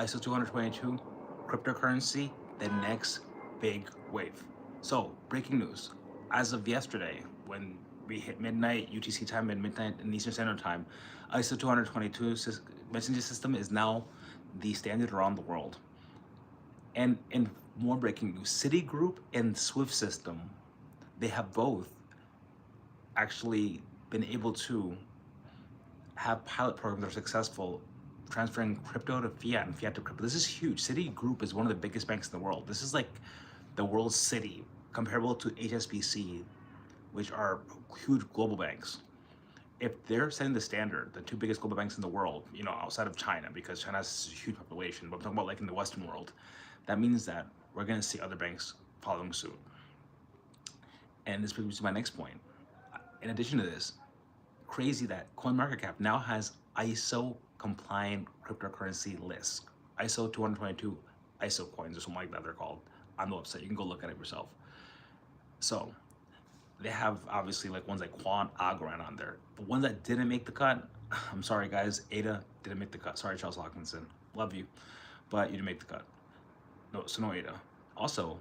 ISO 20022, cryptocurrency, the next big wave. So, breaking news. As of yesterday, when we hit midnight UTC time and midnight in Eastern Standard Time, ISO 222 messenger system is now the standard around the world. And in more breaking news, Citigroup and Swift system, they have both actually been able to have pilot programs that are successful transferring crypto to fiat and fiat to crypto. This is huge. Citigroup is one of the biggest banks in the world. This is like the world's city, comparable to HSBC, which are huge global banks. If they're setting the standard, the two biggest global banks in the world, outside of China, because China has a huge population, but I'm talking about like in the Western world, that means that we're going to see other banks following suit. And this brings me to my next point. In addition to this, crazy that CoinMarketCap now has ISO compliant cryptocurrency lists. ISO 222 ISO coins or something like that they're called on the website. You can go look at it yourself. So they have obviously like ones like Quant, Algorand on there. The ones that didn't make the cut, I'm sorry guys, ADA didn't make the cut. Sorry, Charles Hawkinson, love you, but you didn't make the cut. No ADA. Also,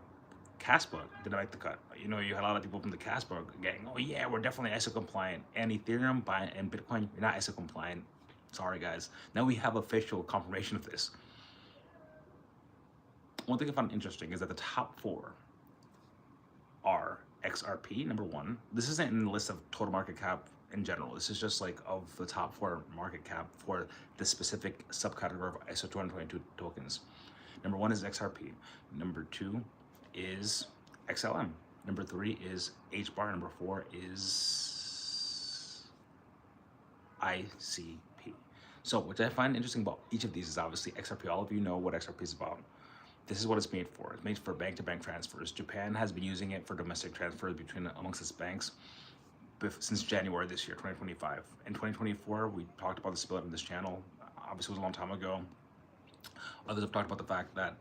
Casper didn't make the cut. You had a lot of people from the Casper gang. Oh yeah, we're definitely ISO compliant. And Ethereum and Bitcoin, you're not ISO compliant. Sorry guys. Now we have official confirmation of this. One thing I found interesting is that the top four are XRP, number one. This isn't in the list of total market cap in general. This is just like of the top four market cap for the specific subcategory of ISO 222 tokens. Number one is XRP. Number two is XLM. Number three is HBAR. Number four is ICP. So what I find interesting about each of these is obviously XRP. All of you know what XRP is about. This is what it's made for. It's made for bank-to-bank transfers. Japan has been using it for domestic transfers amongst its banks since January this year, 2025. In 2024, we talked about this split on this channel. Obviously, it was a long time ago. Others have talked about the fact that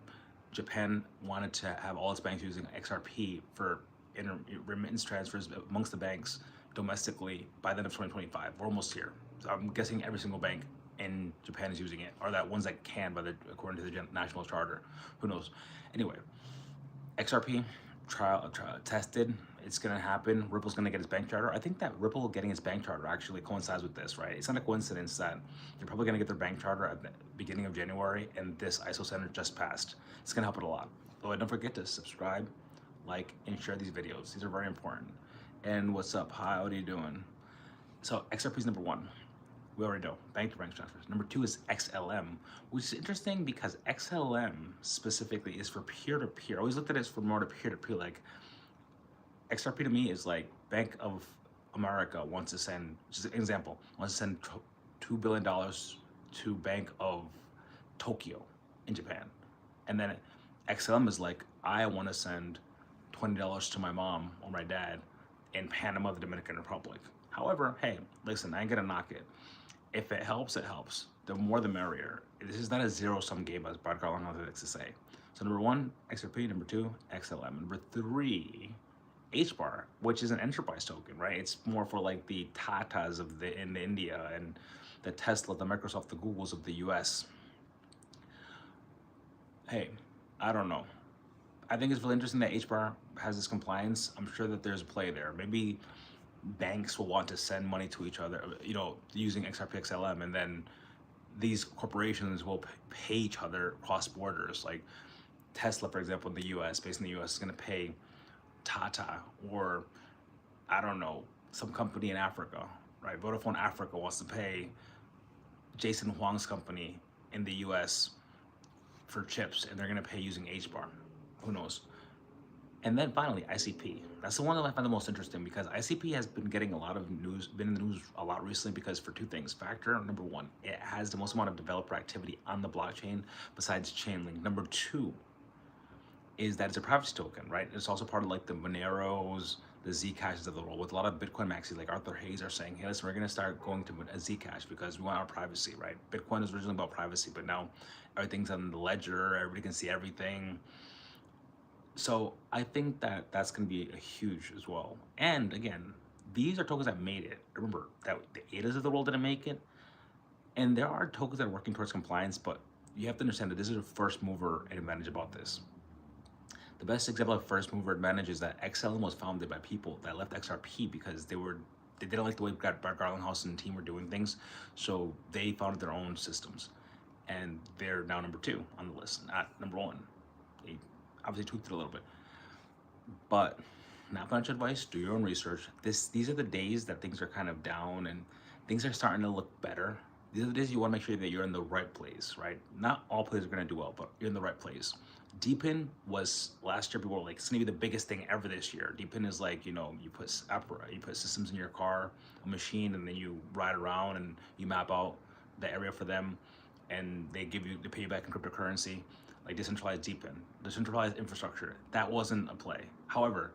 Japan wanted to have all its banks using XRP for remittance transfers amongst the banks domestically by the end of 2025. We're almost here. So I'm guessing every single bank in Japan is using it, or that ones that can, according to the national charter. Who knows? Anyway, XRP trial tested. It's gonna happen. Ripple's gonna get its bank charter. I think that Ripple getting its bank charter actually coincides with this, right? It's not a coincidence that they're probably gonna get their bank charter at the beginning of January, and this ISO standard just passed. It's gonna help it a lot. So don't forget to subscribe, like, and share these videos. These are very important. And what's up? Hi, what are you doing? So XRP is number one. We already know, bank-to-bank transfers. Number two is XLM, which is interesting because XLM specifically is for peer-to-peer. I always looked at it as for more to peer-to-peer. Like XRP to me is like Bank of America wants to send, just an example, wants to send $2 billion to Bank of Tokyo in Japan. And then XLM is like, I want to send $20 to my mom or my dad in Panama, the Dominican Republic. However, hey, listen, I ain't gonna knock it. If it helps, it helps. The more the merrier. This is not a zero-sum game, as Brad Carlin likes to say. So number one, XRP. Number two, XLM. Number three, HBAR, which is an enterprise token, right? It's more for like the Tatas in India and the Tesla, the Microsoft, the Googles of the US. Hey, I don't know. I think it's really interesting that HBAR has this compliance. I'm sure that there's a play there. Maybe banks will want to send money to each other, using XRP XLM, and then these corporations will pay each other cross borders. Like Tesla, for example, in the US, based in the US, is going to pay Tata, or I don't know, some company in Africa, right? Vodafone Africa wants to pay Jason Huang's company in the US for chips, and they're going to pay using HBAR. Who knows? And then finally, ICP. That's the one that I find the most interesting because ICP has been getting a lot of news, been in the news a lot recently because for two things. Factor number one, it has the most amount of developer activity on the blockchain besides Chainlink. Number two is that it's a privacy token, right? It's also part of like the Moneros, the Zcashes of the world, with a lot of Bitcoin maxis like Arthur Hayes are saying, hey, listen, we're gonna start going to a Zcash because we want our privacy, right? Bitcoin is originally about privacy, but now everything's on the ledger, everybody can see everything. So I think that that's going to be a huge as well. And again, these are tokens that made it. Remember that the ADAs of the world didn't make it. And there are tokens that are working towards compliance, but you have to understand that this is a first mover advantage about this. The best example of first mover advantage is that XLM was founded by people that left XRP because they didn't like the way Garlinghouse and team were doing things, so they founded their own systems, and they're now number 2 on the list, not number 1. They obviously tweaked it a little bit, but not financial advice. Do your own research. These are the days that things are kind of down and things are starting to look better. These are the days you want to make sure that you're in the right place, right? Not all plays are going to do well, but you're in the right place. Deepin was last year. People were like, it's going to be the biggest thing ever this year. Deepin is like, you put systems in your car, a machine, and then you ride around and you map out the area for them, and they pay you back in cryptocurrency, like decentralized Deepin, decentralized infrastructure. That wasn't a play. However,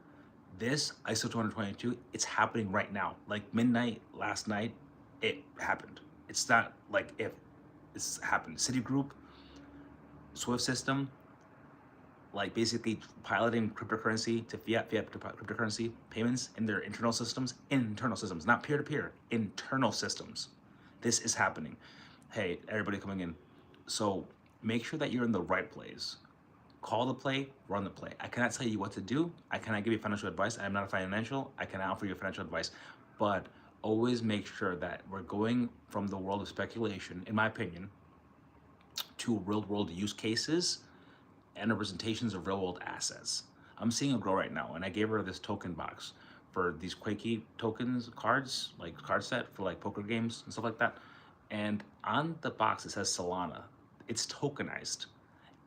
this ISO20022, it's happening right now. Like midnight last night, it happened. It's not like if it's happened. Citigroup, Swift system, like basically piloting cryptocurrency to fiat to cryptocurrency payments in their internal systems, not peer-to-peer, internal systems. This is happening. Hey, everybody coming in. So make sure that you're in the right place. Call the play, run the play. I cannot tell you what to do. I cannot give you financial advice. I'm not a financial. I cannot offer you financial advice. But always make sure that we're going from the world of speculation, in my opinion, to real-world use cases and representations of real-world assets. I'm seeing a girl right now, and I gave her this token box for these Quakey tokens, cards, like card set for like poker games and stuff like that. And on the box, it says Solana. It's tokenized.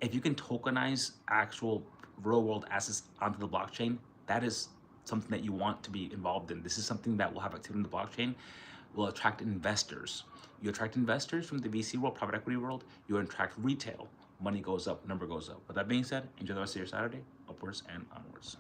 If you can tokenize actual real-world assets onto the blockchain, that is something that you want to be involved in. This is something that will have activity in the blockchain, will attract investors. You attract investors from the VC world, private equity world, you attract retail. Money goes up, number goes up. With that being said, enjoy the rest of your Saturday, upwards and onwards.